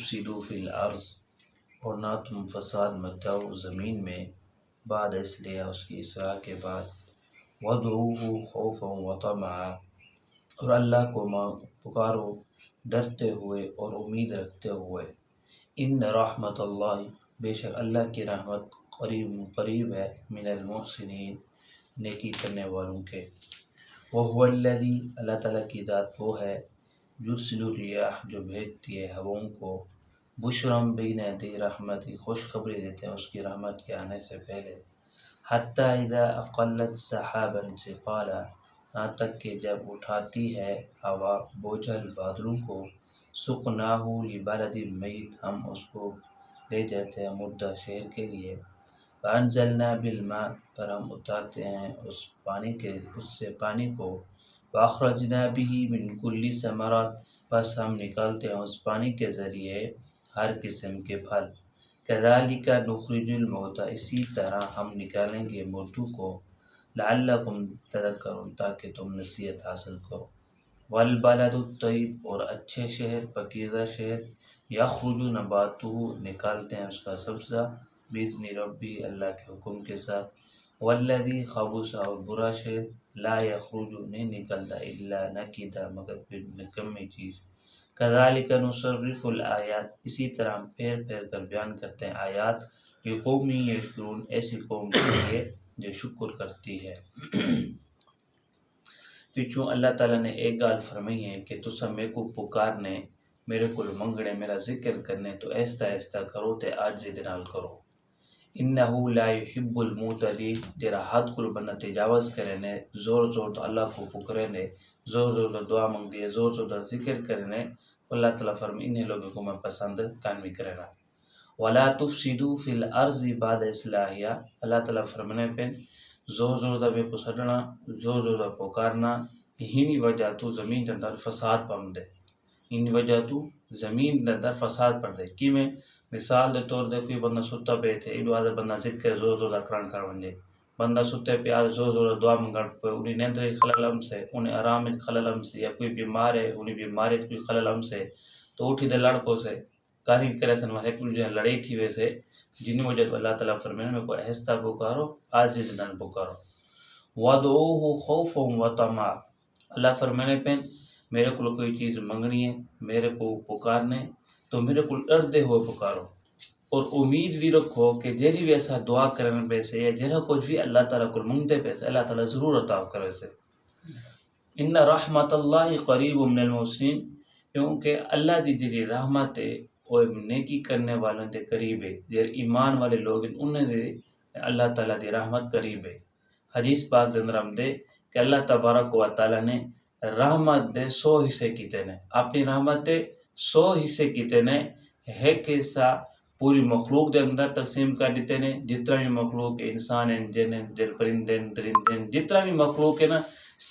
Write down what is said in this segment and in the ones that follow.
تفسدوا فی الارض، اور نہ تم فساد مچاؤ زمین میں، بعد اصلاح اس کی اصلاح کے بعد، وادعوہ خوفا وطمعا، اور اللہ کو پکارو ڈرتے ہوئے اور امید رکھتے ہوئے، ان رحمت اللہ، بے شک اللہ کی رحمت قریب ہے، من المحسنین، نیکی کرنے والوں کے۔ وہو الذی، اللہ تعالیٰ کی ذات وہ ہے، یرسل الریاح، جو بھیجتی ہے ہوائوں کو، بشرم بین یدی رحمتی، خوشخبری دیتے ہیں اس کی رحمت کے آنے سے پہلے، حتی اذا اقلت سحابا ثقالا، یہاں تک کہ جب اٹھاتی ہے ہوا بوجھل بادلوں کو، سقناہ لبلد میت، ہم اس کو لے جاتے ہیں مردہ شہر کے لیے، فانزلنا بالماء، پر ہم اتارتے ہیں اس سے پانی کو، فاخرجنا به من کل ثمرات، بس ہم نکالتے ہیں اس پانی کے ذریعے ہر قسم کے پھل، کذالک نخرج الموتى، اسی طرح ہم نکالیں گے مردوں کو، لعلکم تذکرون، تاکہ تم نصیحت حاصل کرو، والبلد الطیب، اور اچھے شہر پاکیزہ شہر، یخرج نباتہ، نکالتے ہیں اس کا سبزہ، باذن ربی، اللہ کے حکم کے ساتھ، والذی خبث، اور برا شہر، لا یخرج، نہیں نکلتا، الا نکدا، مگر پھر نکمی چیز، کذالک نصرف الآیات، اسی طرح ہم پھیر پھیر کر بیان کرتے ہیں آیات، لقوم یشکرون، ایسی قوم کے لیے جو شکر کرتی ہے۔ پچھوں اللہ تعالیٰ نے ایک گال فرمائی ہے کہ تسا میرے کو پکارنے، میرے کو منگنے، میرا ذکر کرنے، تو ایستا ایستا کرو تے عاجزی دے نال کرو، انہو لا یحب المعتدین، جرا حد کو بندہ تجاوز کرے نے، زور زور تو اللہ کو پکرے نے، زور زور تو دعا مانگ دیے، زور زور تو ذکر کرے نے، اللہ تعالیٰ فرمائے انہیں لوگوں کو میں پسند کانوی کرے نا، ولا تفسدوا فی الارض بعد اصلاحها، اللہ تعالیٰ فرمانے پہ زور زور دا بے کو سڈنا، زور زور دا پکارنا، ہی وجہ تو زمین کے اندر فساد پم دے، ان وجہ تو زمین کے اندر فساد پڑ دے، کی میں مثال دے طور دے کوئی بندہ ستا پہ تھے، ایڈو آدھا بندہ ذکر زور زور دا کران کر ونجے، بندہ ستے پہ آدھا زور زور دا دعا منگڑ پہ، انہیں نیندر خلل ہم سے، انہیں آرام خلل ہم سے، یا کوئی بیمار ہے انہیں بیماری کوئی خلل ہم سے، تو اٹھی دے لڑکوں سے کاری کرے سن وہاں ایک جو لڑائی تھی ویسے، جن وجہ تو اللہ تعالیٰ فرمانے میں کو اہستہ پکارو، آج جنان پکارو، وَدْعُوهُ خَوْفًا وَطَمَعًا، اللہ فرمانے پہ میرے کو کوئی چیز منگنی ہے، میرے کو پکارنے، تو میرے کو ڈردے ہوئے پکارو، اور امید بھی رکھو کہ جیری بھی ایسا دعا کرنے پہ سے، یا جیرا کچھ بھی اللہ تعالیٰ کو منگتے پہ سے، اللہ تعالیٰ ضرور عطا کرے سے، ان رحمت اللہ قریب من المحسنین، کیونکہ اللہ دی جی رحمت ہے وہ نیکی کرنے والوں کے قریب ہے، جو ایمان والے لوگ ہیں انہیں دے اللہ تعالیٰ دی رحمت قریب ہے۔ حدیث پاک دے اندر ہم دے کہ اللہ تبارک و تعالیٰ نے رحمت دے 100 حصے کیتے نے، اپنی رحمت دے 100 حصے کیتے نے، ایک حصہ پوری مخلوق دے اندر تقسیم کر دیتے نے، جتنا بھی مخلوق انسان ہیں، جن ہیں، پرندے ہیں، درندے ہیں، جتنا بھی مخلوق ہے نا،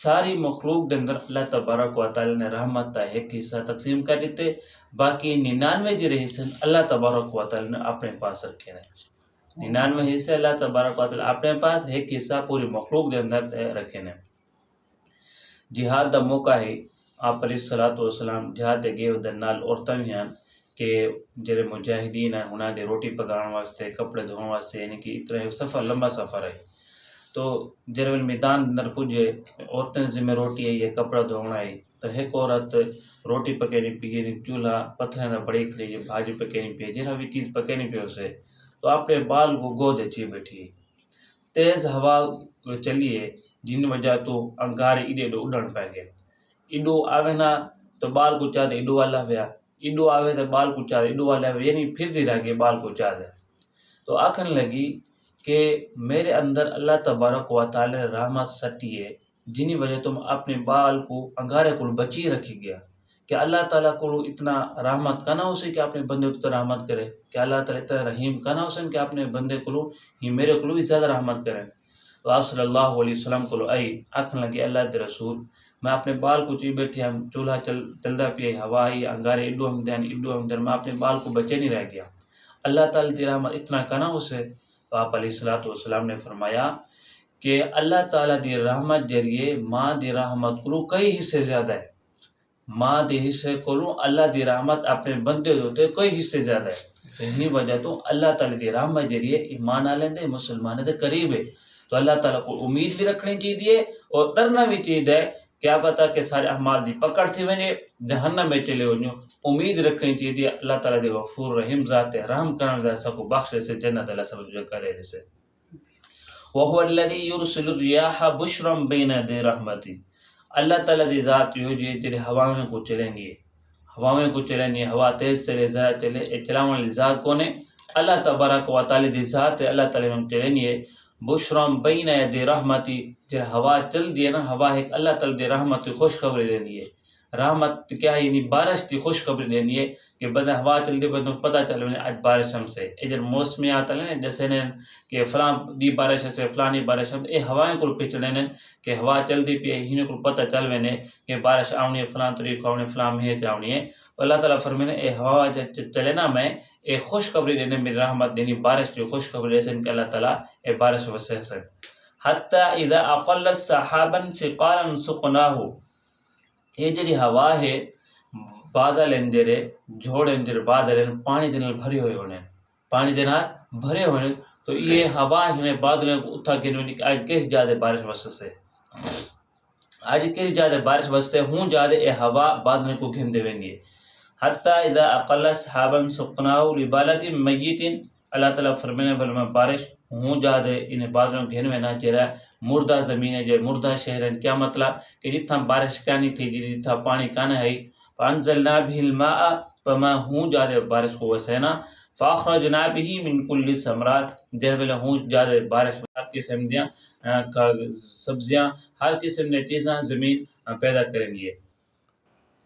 ساری مخلوق دے اندر اللہ تبارک و تعالیٰ نے رحمت کا ایک حصہ تقسیم کر دیتے، باقی 99 جڑے حصے اللہ تبارک و تعالیٰ نے اپنے پاس رکھے ہیں، 99 حصے اللہ تبارک و تعالیٰ اپنے پاس، ایک حصہ پوری مخلوق دے اندر رکھے ہیں۔ جہاد دا موقع ہے، آپ علیہ الصلوۃ والسلام جہاد دے گئے ودے نال عورتاں بھی ہیں کہ جڑے مجاہدین ہیں انہاں دے روٹی پکاؤن واسطے، کپڑے دھونے واسطے، یعنی کہ اتنا سفر لمبا سفر ہے، تو جڑے میدان اندر پجے عورتیں ذمہ روٹی ہے یہ کپڑا دھونا ہے، تو ایک عورت روٹی پکینی پی، چولہا پتھریں دا بڑی کھڑی ہے، بھاجی پکینی پی، جہاں بھی چیز پکینی پی اسے، تو اپنے بال کو گود اچھی بیٹھی ہے، تیز ہوا چلی ہے، جن وجہ تو انگارے ایڈے ڈو اڈن پہ گئے، ایڈو آوے نا تو بال کو چاہ دے ایڈو والا ویا، ایڈو آوے تو بال کو چاہ دے ایڈو والا ویا، یعنی پھر دی رہ گئے بال کو چاہ دے، تو آکھن لگی کہ میرے اندر اللہ تبارک و تعالی رحمت سٹی ہے، جنہی وجہ تم اپنے بال کو انگارے کو بچی رکھی گیا، کہ اللہ تعالیٰ کو اتنا رحمت کا نہ ہو سکے کہ اپنے بندے کو رحمت کرے، کہ اللہ تعالیٰ اتنا رحیم کا نہ ہو سکے کہ اپنے بندے کو ہی میرے کو بھی زیادہ رحمت کرے، تو آپ صلی اللہ علیہ وسلم کو آئی آکھن لگی اللہ دے رسول میں اپنے بال کو چی بیٹھی ہم چولہا چلدا پی ہوا آئی انگارے ایڈو ہم دین ایڈو ہم دین، میں اپنے بال کو بچے نہیں رہ گیا، اللہ تعالیٰ دی رحمت اتنا کا نہ ہو سے، تو آپ علیہ الصلوۃ والسلام نے فرمایا کہ اللہ تعالیٰ دی رحمت ذریعے ماں دی رحمت کو کئی حصے زیادہ ہے، ماں دے حصے کولوں اللہ دی رحمت اپنے بندے دوتے کوئی حصے زیادہ ہے، انہی وجہ تو اللہ تعالیٰ دی رحمت جڑی ہے ایمان والے دے مسلمان دے قریب ہے، تو اللہ تعالیٰ کو امید بھی رکھنی چاہیے اور ڈرنا بھی چاہیے، کیا پتا کہ سارے اعمال دی پکڑ تھی ونے جہنم میں چلے ونجو، امید رکھنی چاہیے اللہ تعالیٰ دے غفور رحیم ذات ہے، رحم کرن ذات سب کو بخش سے جنت اللہ سب جو کرے سے وهو الذي يرسل الرياح بشرا بين يدي رحمتي، اللہ تعالیٰ دی ذات یہ جی تیرے ہواویں کو چلیں گے، ہواویں کو چلیں گے، ہوا تیز چلے زیادہ چلے چلاون والی ذات کون ہے؟ اللہ تبارک و تعالی دی ذات ہے، اللہ تعالیٰ میں چلیں گے بشرا بین یدی رحمتی، جب ہوا چل دی ہے نا، ہوا ایک اللہ تعالیٰ دی رحمت کی خوشخبری دینی ہے، رحمت کیا ہے یعنی بارش کی خوشخبری دینی ہے کہ بدن ہوا چل دی بدن پتہ چل رہا ہے آج بارش ہم سے اجر موسمی آتا ہے جیسے نے کہ فلاں دی بارش سے فلانی بارش ہم اے ہوائیں کو پچھڑے نے کہ ہوا چل دی پی ہی کو پتہ چل وینے کہ بارش آونی ہے فلاں طریقہ آونی فلاں مہینے آونی ہے، اللہ تعالیٰ فرمانے اے ہوا چلے نا میں اے خوشخبری دینے میری رحمت دینی بارش کی خوشخبری ایسے کہ اللہ تعالیٰ اے بارش وسے سے حتی اذا اقلت سحابا ثقالا سقناہ، یہ جڑی ہوا ہے بادل اندرے جھوڑ اندر بادل پانی دن بھرے ہوئے ہونے پانی دینا بھرے ہونے تو یہ ہوا ہے بادل کو اتھا گنونی کہ آج کس زیادہ بارش وسط سے آج کس زیادہ بارش وسط سے ہوں زیادہ یہ ہوا بادل کو گھن دے وینگی حتی اذا اقل صحابا سقناہو لبالت میت، اللہ تعالیٰ فرمانے بلما بارش ہوں زیادہ انہیں بادلوں گھن وینا چہرہ مردہ زمین ہے جو مردہ شہر ہے، کیا مطلب کہ جتھا بارش کانی تھی جتھا پانی کانا ہے فانزلنا به الماء فما ہوں زیادہ بارش کو وسینا فاخرجنا به من كل ثمرات، جب ویلے ہوں زیادہ بارش ہر قسم دیاں سبزیاں ہر قسم نے چیزاں زمین پیدا کریں گے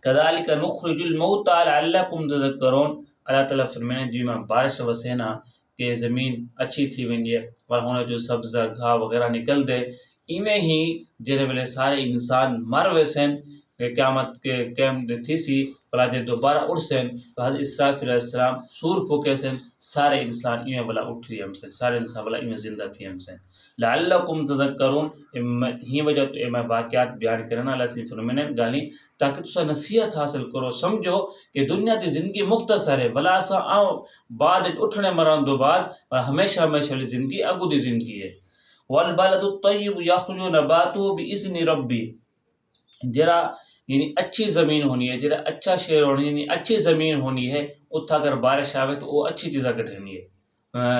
کذالک نخرج الموتى لعلکم تذکرون، اللہ تعالیٰ فرمانے جی میں بارش وسینا کہ زمین اچھی تھی ونجے اور ہونے جو سبزہ گھا وغیرہ نکل دے ایویں ہی جڑے ویلے سارے انسان مر ویسن کہ قیامت کے قیام تھی سی بلا دے دوبارہ اٹھسن تو حضرت اسرافیل علیہ السلام سور پھوکے سن سارے انسان ایویں بلا اٹھی ہم سے سارے انسان بلا ایویں زندہ تھی ہم سے لعلکم تذکرون، ہی وجہ تو میں واقعات بیان کرنا اللہ سے فرمانے گانی تاکہ تسا نصیحت حاصل کرو سمجھو کہ دنیا کی زندگی مختصر ہے بلا سا آؤ بعد اٹھنے مران دو بعد ہمیشہ ہمیشہ والی زندگی اگو دی زندگی ہے والبلد الطیب یخرج نباتہ باذن ربی، جرا یعنی اچھی زمین ہونی ہے جرا اچھا شہر ہونی یعنی اچھی زمین ہونی ہے اتھا اگر بارش آوے تو وہ اچھی چیزاں کٹھنی ہے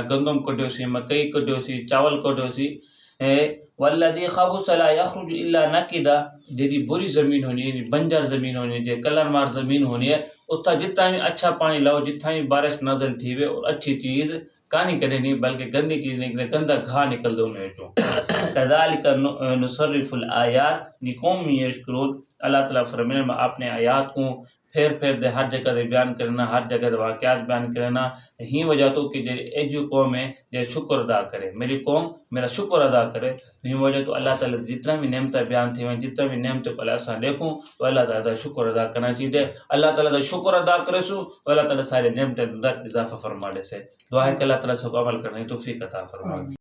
گندم کٹو سی مکئی کٹو سی چاول کٹو سی والذی خبث لا یخرج الا نکدا، جیری بری زمین ہونی ہے بنجر زمین ہونی ہے جی کلر مار زمین ہونی ہے اتھا جتنا بھی اچھا پانی لاؤ جتنا بھی بارش نازل تھی وے اور اچھی چیز کہانی کرے نہیں بلکہ گندی چیز نکلے گندا گھا نکل دو میں تو کذالک نصرف الآیات لقوم یشکرون، اللہ تعالیٰ فرمانے میں اپنے آیات کو پھیر پھیر دے ہر جگہ دے بیان کرنا ہر جگہ دے واقعات بیان کرنا ہی وجہ تو کہ جی جو قوم ہے جو شکر ادا کرے میری قوم میرا شکر ادا کرے ہی وجہ تو اللہ تعالیٰ جتنا بھی نعمتیں بیان تھی ہیں جتنا بھی نعمتوں کو اللہ سے دیکھوں تو اللہ تعالیٰ شکر ادا کرنا چاہیے اللہ تعالیٰ کا شکر ادا کرے سو تو اللہ تعالیٰ سارے نعمتیں اندر اضافہ فرما دے سے دعا ہے کہ اللہ تعالیٰ سے عمل کرنے توفیق عطا فرما